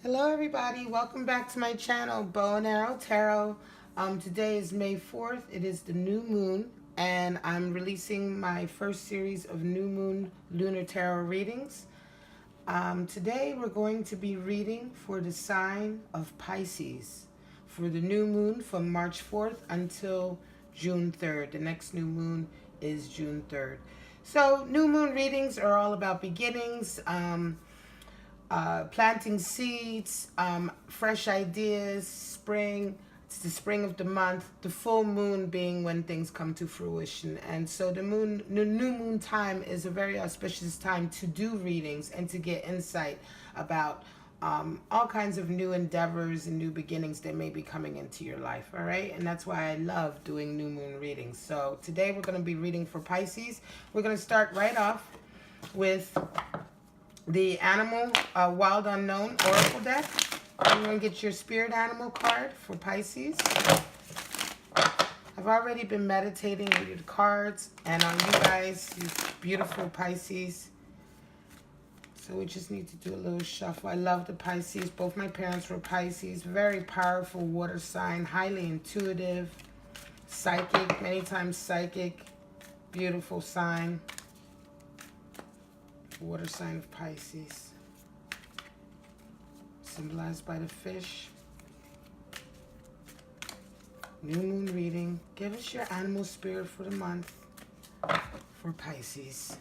Hello everybody, welcome back to my channel, Bow and Arrow Tarot. Today is May 4th, it is the new moon, and I'm releasing my first series of new moon lunar tarot readings. Today we're going to be reading for the sign of Pisces for the new moon from March 4th until June 3rd. The next new moon is June 3rd. So new moon readings are all about beginnings, planting seeds, fresh ideas, spring. It's the spring of the month, the full moon being when things come to fruition. And so the new moon time is a very auspicious time to do readings and to get insight about all kinds of new endeavors and new beginnings that may be coming into your life, all right? And that's why I love doing new moon readings. So today we're going to be reading for Pisces. We're going to start right off with the Animal Wild Unknown Oracle deck. I'm going to get your spirit animal card for Pisces. I've already been meditating with your cards and on you guys, you beautiful Pisces. So we just need to do a little shuffle. I love the Pisces. Both my parents were Pisces. Very powerful water sign, highly intuitive, psychic, many times psychic, beautiful sign. Water sign of Pisces, symbolized by the fish. New moon reading. Give us your animal spirit for the month for Pisces.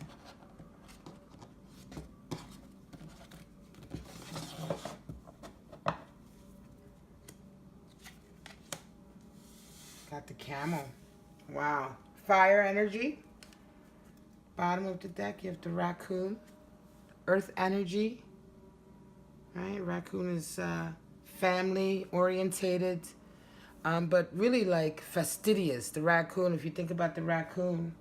Got the camel. Wow. Fire energy. Bottom of the deck, you have the raccoon. Earth energy, right? Raccoon is family orientated, but really like fastidious. The raccoon, if you think about the raccoon,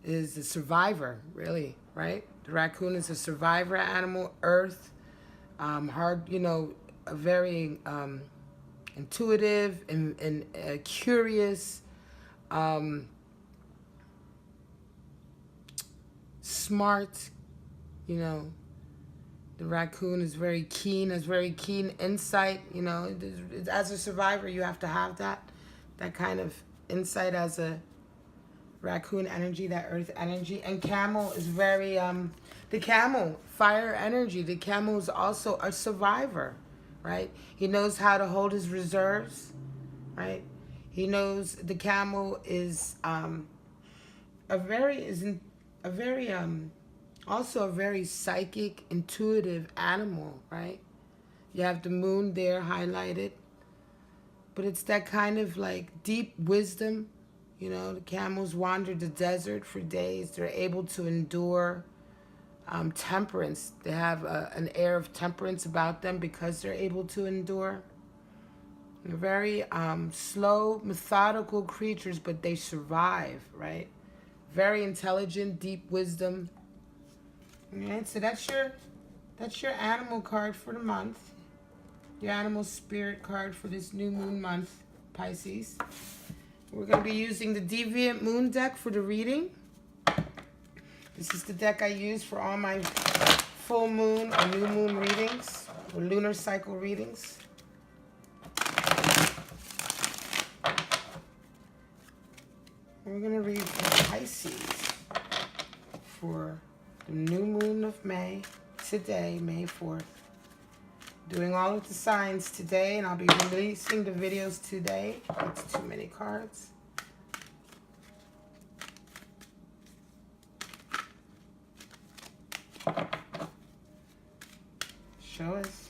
is a survivor, really, right? The raccoon is a survivor animal. Earth, hard, you know, a very intuitive and curious, smart, you know. The raccoon is very keen, has very keen insight, you know. As a survivor, you have to have that kind of insight as a raccoon energy, that earth energy. And camel is very, the camel, fire energy. The camel is also a survivor, right? He knows how to hold his reserves, right? He knows the camel is also a very psychic, intuitive animal, right? You have the moon there highlighted, but it's that kind of like deep wisdom. You know, the camels wander the desert for days. They're able to endure temperance. They have an air of temperance about them because they're able to endure. They're very slow, methodical creatures, but they survive, right? Very intelligent, deep wisdom. Alright, so that's your animal card for the month. Your animal spirit card for this new moon month, Pisces. We're going to be using the Deviant Moon deck for the reading. This is the deck I use for all my full moon or new moon readings, or lunar cycle readings. We're going to read for Pisces for the new moon of May, today, May 4th. Doing all of the signs today, and I'll be releasing the videos today. It's too many cards. Show us.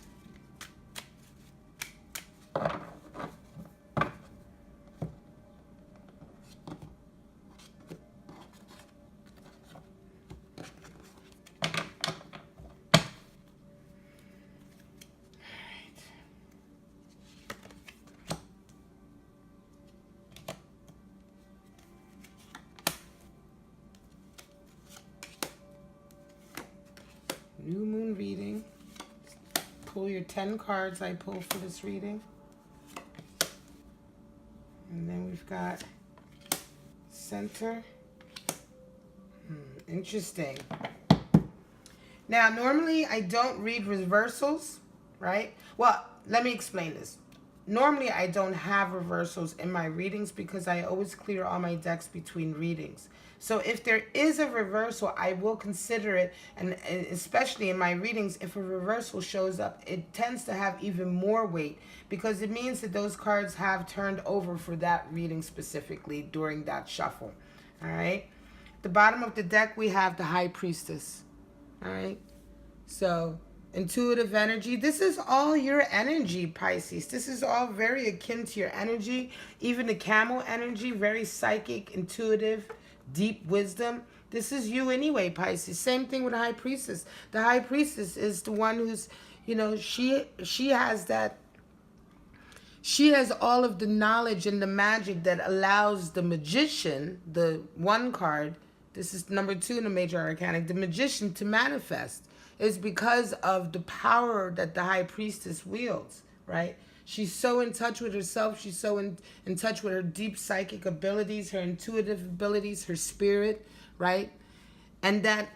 New moon reading. Pull your 10 cards I pull for this reading. And then we've got center. Interesting. Now, normally I don't read reversals, right? Well, let me explain this. Normally I don't have reversals in my readings because I always clear all my decks between readings. So if there is a reversal, I will consider it, and especially in my readings, if a reversal shows up, it tends to have even more weight because it means that those cards have turned over for that reading specifically during that shuffle. All right. At the bottom of the deck, we have the High Priestess. All right. So, intuitive energy. This is all your energy, Pisces. This is all very akin to your energy. Even the camel energy, very psychic, intuitive, deep wisdom. This is you anyway, Pisces. Same thing with the High Priestess. The High Priestess is the one who's, you know, she has that. She has all of the knowledge and the magic that allows the magician, the one card, this is number 2 in the major arcana, the magician to manifest. Is because of the power that the High Priestess wields, right? She's so in touch with herself. She's so in touch with her deep psychic abilities, her intuitive abilities, her spirit, right? And that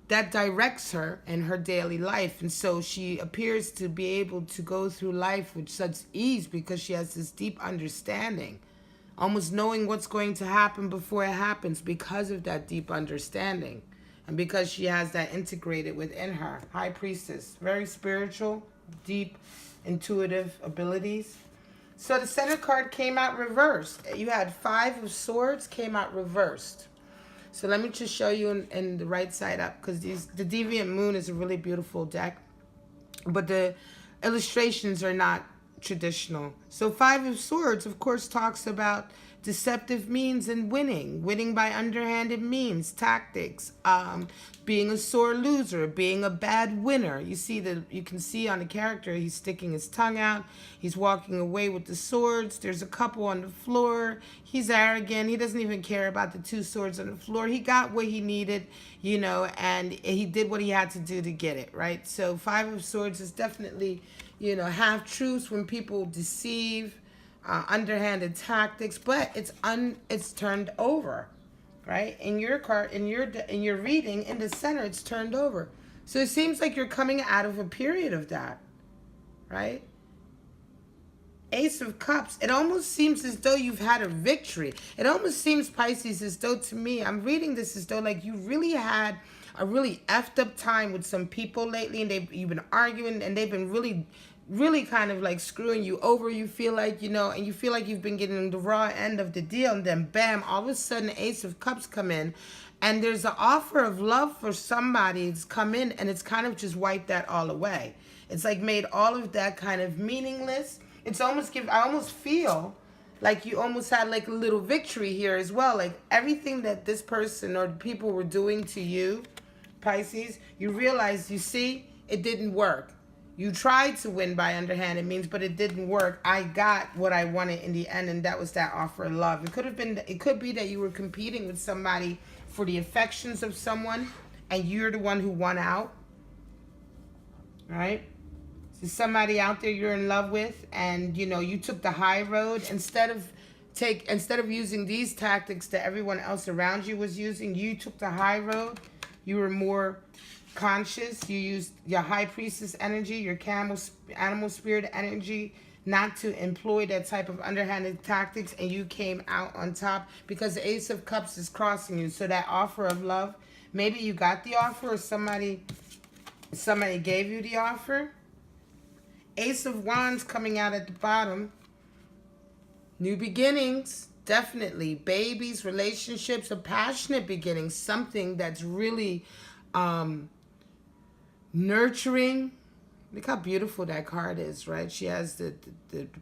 directs her in her daily life. And so she appears to be able to go through life with such ease because she has this deep understanding, almost knowing what's going to happen before it happens because of that deep understanding. And because she has that integrated within her. High Priestess, very spiritual, deep, intuitive abilities. So the center card came out reversed. You had 5 of Swords came out reversed. So let me just show you in the right side up, because the Deviant Moon is a really beautiful deck. But the illustrations are not traditional. So 5 of Swords, of course, talks about deceptive means and winning by underhanded means, tactics, being a sore loser, being a bad winner. You can see on the character, he's sticking his tongue out, he's walking away with the swords, there's a couple on the floor, he's arrogant, he doesn't even care about the 2 swords on the floor. He got what he needed, you know, and he did what he had to do to get it, right? So 5 of Swords is definitely, you know, half-truths when people deceive, underhanded tactics, but it's turned over, right? In your card, in your reading, in the center, it's turned over. So it seems like you're coming out of a period of that, right? Ace of Cups. It almost seems as though you've had a victory. It almost seems, Pisces, as though, to me, I'm reading this as though like you really had a really effed up time with some people lately, and you've been arguing, and they've been really kind of like screwing you over, you feel like, you know, and you feel like you've been getting the raw end of the deal, and then bam, all of a sudden Ace of Cups come in, and there's an offer of love for somebody that's come in, and it's kind of just wiped that all away. It's like made all of that kind of meaningless. It's almost I almost feel like you almost had like a little victory here as well. Like everything that this person or people were doing to you, Pisces, you realize, you see, it didn't work. You tried to win by underhanded means, but it didn't work. I got what I wanted in the end, and that was that offer of love. It could be that you were competing with somebody for the affections of someone, and you're the one who won out. Right? So somebody out there you're in love with, and you know you took the high road instead of using these tactics that everyone else around you was using. You took the high road. You were more conscious. You used your High Priestess energy, your animal spirit energy, not to employ that type of underhanded tactics, and you came out on top because the Ace of Cups is crossing you. So that offer of love, maybe you got the offer, or somebody gave you the offer. Ace of Wands coming out at the bottom. New beginnings, definitely. Babies, relationships, a passionate beginning, something that's really nurturing. Look how beautiful that card is, right? She has the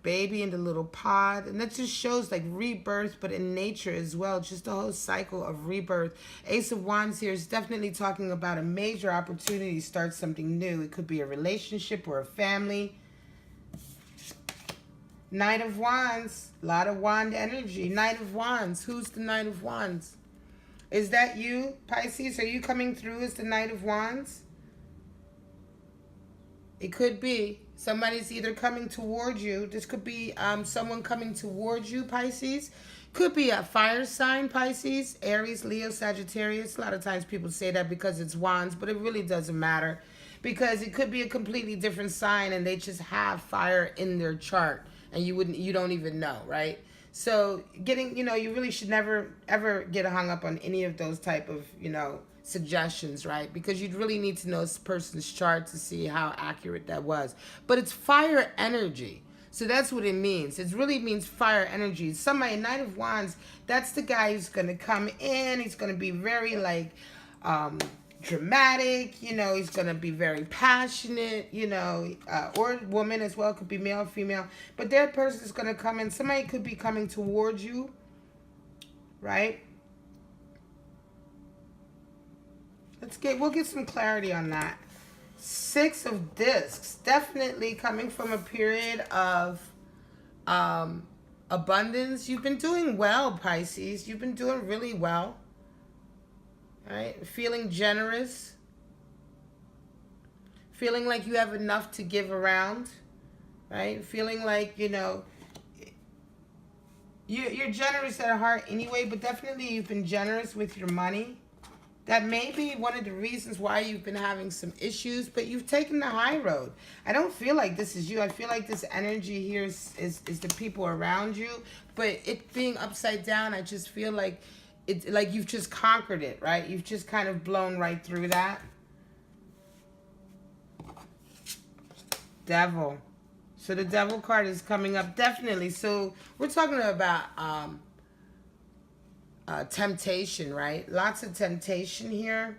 baby in the little pod, and that just shows like rebirth, but in nature as well, just the whole cycle of rebirth. Ace of Wands here is definitely talking about a major opportunity to start something new. It could be a relationship or a family. Knight of Wands, a lot of wand energy. Knight of Wands, who's the Knight of Wands? Is that you, Pisces? Are you coming through as the Knight of Wands? It could be. Somebody's either coming towards you. This could be someone coming towards you, Pisces. Could be a fire sign, Pisces, Aries, Leo, Sagittarius. A lot of times people say that because it's wands, but it really doesn't matter. Because it could be a completely different sign and they just have fire in their chart and you don't even know, right? So you really should never ever get hung up on any of those type of, suggestions, right? Because you'd really need to know this person's chart to see how accurate that was. But it's fire energy. So that's what it means. It really means fire energy. Somebody, Knight of Wands, that's the guy who's going to come in. He's going to be very, dramatic. He's going to be very passionate, or woman as well. Could be male or female. But that person is going to come in. Somebody could be coming towards you, right? We'll get some clarity on that. Six of Discs, definitely coming from a period of abundance. You've been doing well, Pisces. You've been doing really well. Right? Feeling generous. Feeling like you have enough to give around. Right? Feeling like, you're generous at heart anyway, but definitely you've been generous with your money. That may be one of the reasons why you've been having some issues, but you've taken the high road. I don't feel like this is you. I feel like this energy here is the people around you, but it being upside down, I just feel like like you've just conquered it, right? You've just kind of blown right through that. Devil. So the Devil card is coming up, definitely. So we're talking about temptation, right? Lots of temptation here.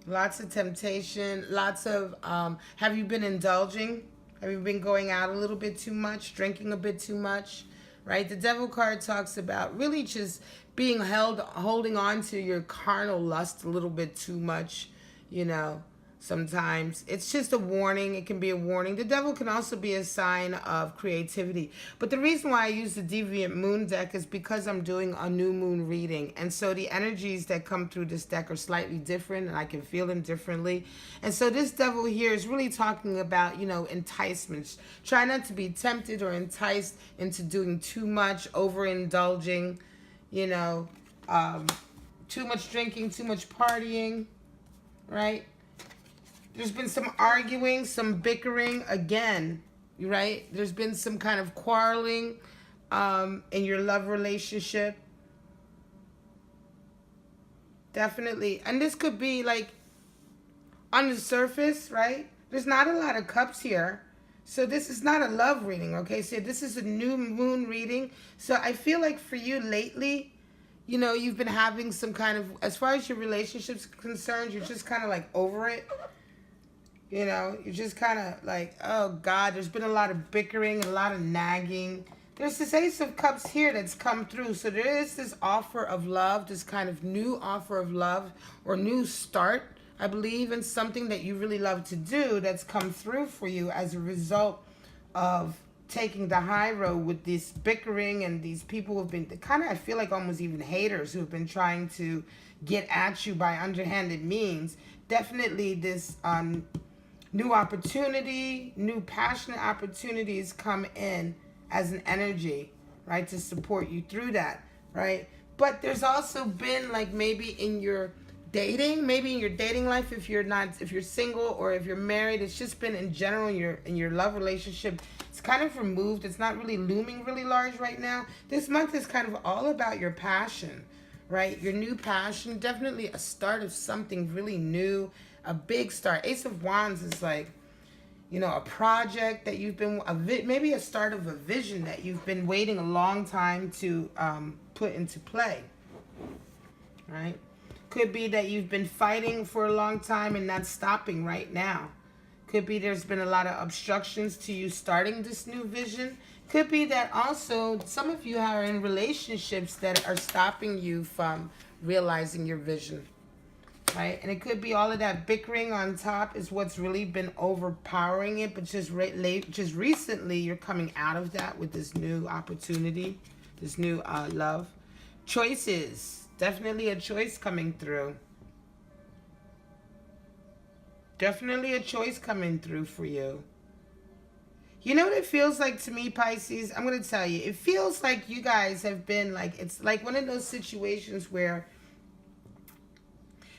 Lots of temptation. Lots of, have you been indulging? Have you been going out a little bit too much? Drinking a bit too much? Right? The Devil card talks about really just being holding on to your carnal lust a little bit too much, Sometimes it's just a warning. It can be a warning. The Devil can also be a sign of creativity. But the reason why I use the Deviant Moon deck is because I'm doing a new moon reading. And so the energies that come through this deck are slightly different and I can feel them differently. And so this Devil here is really talking about, enticements. Try not to be tempted or enticed into doing too much, overindulging, too much drinking, too much partying, right? There's been some arguing, some bickering again, right? There's been some kind of quarreling in your love relationship. Definitely. And this could be like on the surface, right? There's not a lot of cups here. So this is not a love reading, okay? So this is a new moon reading. So I feel like for you lately, you've been having some kind of, as far as your relationship's concerned, you're just kind of like over it. You're just kind of like, oh, God, there's been a lot of bickering, a lot of nagging. There's this Ace of Cups here that's come through. So there is this offer of love, this kind of new offer of love or new start, I believe, in something that you really love to do that's come through for you as a result of taking the high road with this bickering and these people who have been kind of, I feel like almost even haters who have been trying to get at you by underhanded means. Definitely this new opportunity, new passionate opportunities come in as an energy, right, to support you through that, right? But there's also been like maybe in your dating life, if you're single or if you're married, it's just been in general in your love relationship, it's kind of removed. It's not really looming really large right now. This month is kind of all about your passion, right? Your new passion, definitely a start of something really new. A big start. Ace of Wands is like, a project that you've been, maybe a start of a vision that you've been waiting a long time to put into play, right? Could be that you've been fighting for a long time and not stopping right now. Could be there's been a lot of obstructions to you starting this new vision. Could be that also some of you are in relationships that are stopping you from realizing your vision. Right? And it could be all of that bickering on top is what's really been overpowering it. But just recently, you're coming out of that with this new opportunity, this new love. Choices. Definitely a choice coming through. Definitely a choice coming through for you. You know what it feels like to me, Pisces? I'm going to tell you. It feels like you guys have been like, it's like one of those situations where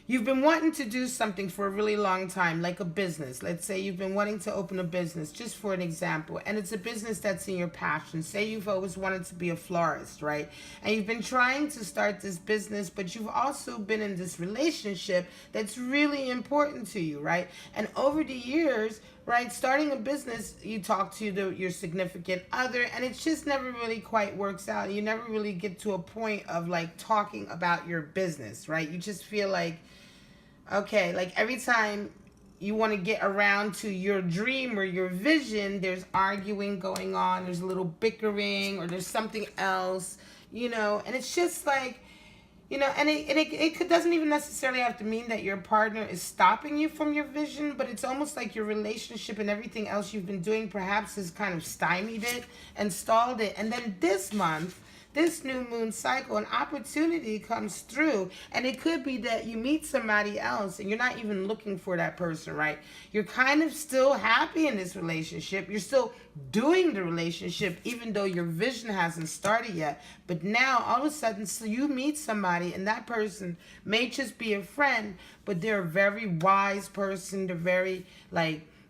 you've been wanting to do something for a really long time, like a business. Let's say you've been wanting to open a business, just for an example, and it's a business that's in your passion. Say you've always wanted to be a florist, right? And you've been trying to start this business, but you've also been in this relationship that's really important to you, right? And over the years, right, starting a business, you talk to your significant other, and it just never really quite works out. You never really get to a point of like talking about your business, right? You just feel like, okay, like every time you want to get around to your dream or your vision, there's arguing going on, there's a little bickering, or there's something else, and it's just like, and it doesn't even necessarily have to mean that your partner is stopping you from your vision, but it's almost like your relationship and everything else you've been doing perhaps has kind of stymied it and stalled it. And then this month, this new moon cycle, an opportunity comes through, and it could be that you meet somebody else and you're not even looking for that person, right? You're kind of still happy in this relationship. You're still doing the relationship even though your vision hasn't started yet. But now all of a sudden, so you meet somebody, and that person may just be a friend, but they're a very wise person. They're very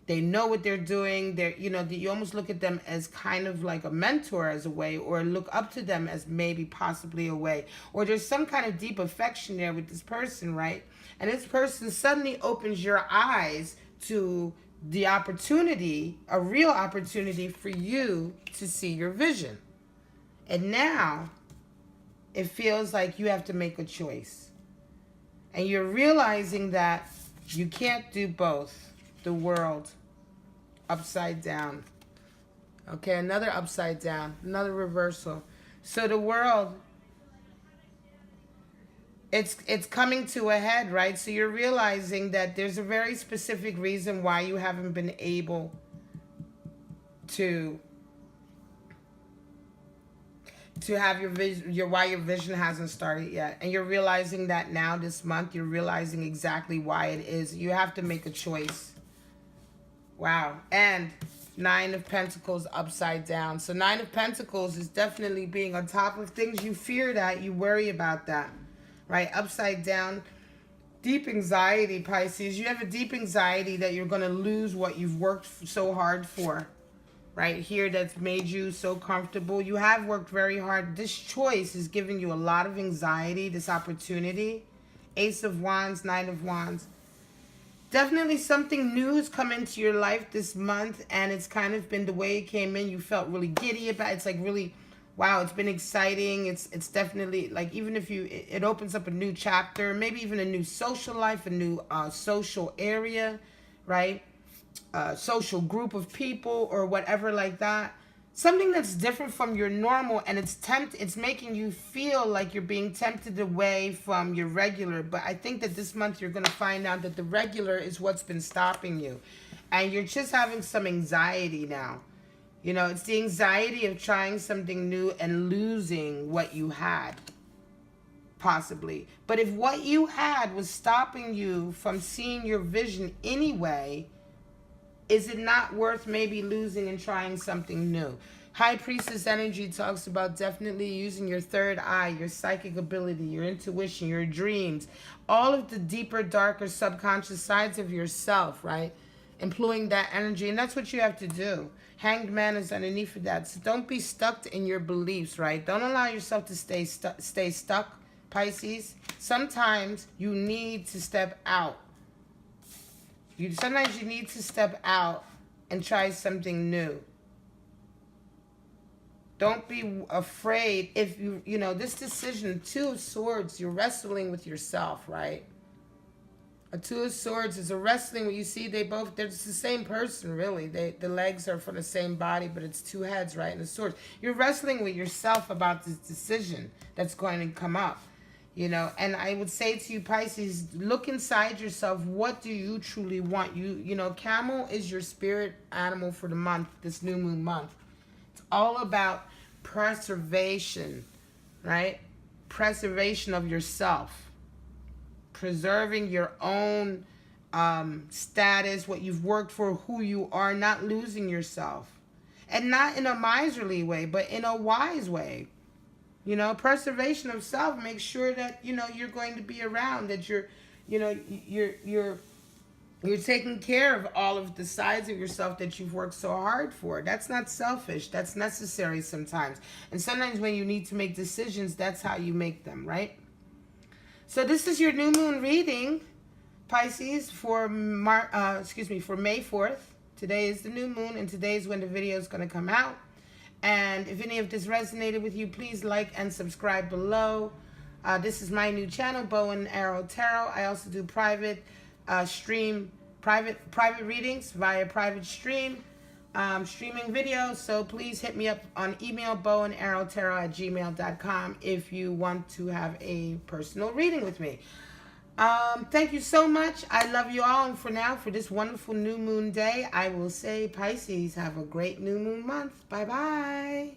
they know what they're doing. You almost look at them as kind of like a mentor as a way, or look up to them as maybe possibly a way, or there's some kind of deep affection there with this person, right? And this person suddenly opens your eyes to the opportunity, a real opportunity for you to see your vision. And now it feels like you have to make a choice. And you're realizing that you can't do both. The world upside down. Okay, another upside down, another reversal. So the world, it's coming to a head, right? So you're realizing that there's a very specific reason why you haven't been able to have your vision, why your vision hasn't started yet. And you're realizing that now this month, you're realizing exactly why it is. You have to make a choice. Wow. And 9 of Pentacles upside down. So 9 of Pentacles is definitely being on top of things. You fear that. You worry about that. Right? Upside down. Deep anxiety, Pisces. You have a deep anxiety that you're going to lose what you've worked so hard for. Right here, that's made you so comfortable. You have worked very hard. This choice is giving you a lot of anxiety, this opportunity. Ace of Wands, 9 of Wands. Definitely something new has come into your life this month, and it's kind of been the way it came in. You felt really giddy about it. It's like really, wow, it's been exciting. It's definitely like, even if it opens up a new chapter, maybe even a new social life, a new social area, right? Social group of people or whatever like that. Something that's different from your normal, and it's making you feel like you're being tempted away from your regular. But I think that this month you're going to find out that the regular is what's been stopping you. And you're just having some anxiety now. It's the anxiety of trying something new and losing what you had, possibly. But if what you had was stopping you from seeing your vision anyway, is it not worth maybe losing and trying something new? High Priestess energy talks about definitely using your third eye, your psychic ability, your intuition, your dreams, all of the deeper, darker, subconscious sides of yourself, right? Employing that energy, and that's what you have to do. Hanged Man is underneath of that. So don't be stuck in your beliefs, right? Don't allow yourself to stay stuck, Pisces. Sometimes you need to step out. Sometimes you need to step out and try something new. Don't be afraid if this decision, 2 of Swords, you're wrestling with yourself, right? A 2 of Swords is a wrestling where you see they're the same person, really. The legs are from the same body, but it's 2 heads, right? And the swords. You're wrestling with yourself about this decision that's going to come up. And I would say to you, Pisces, look inside yourself. What do you truly want? Camel is your spirit animal for the month, this new moon month. It's all about preservation, right? Preservation of yourself. Preserving your own status, what you've worked for, who you are, not losing yourself. And not in a miserly way, but in a wise way. You know, preservation of self makes sure that, you know, you're going to be around, that you're, you know, you're taking care of all of the sides of yourself that you've worked so hard for. That's not selfish. That's necessary sometimes. And sometimes when you need to make decisions, that's how you make them, right? So this is your new moon reading, Pisces, for May 4th. Today is the new moon, and today is when the video is going to come out. And if any of this resonated with you, please like and subscribe below. This is my new channel, Bow and Arrow Tarot. I also do private private readings via private streaming videos. So please hit me up on email, bowandarrowtarot@gmail.com, if you want to have a personal reading with me. Thank you so much. I love you all. And for now, for this wonderful new moon day, I will say, Pisces, have a great new moon month. Bye-bye.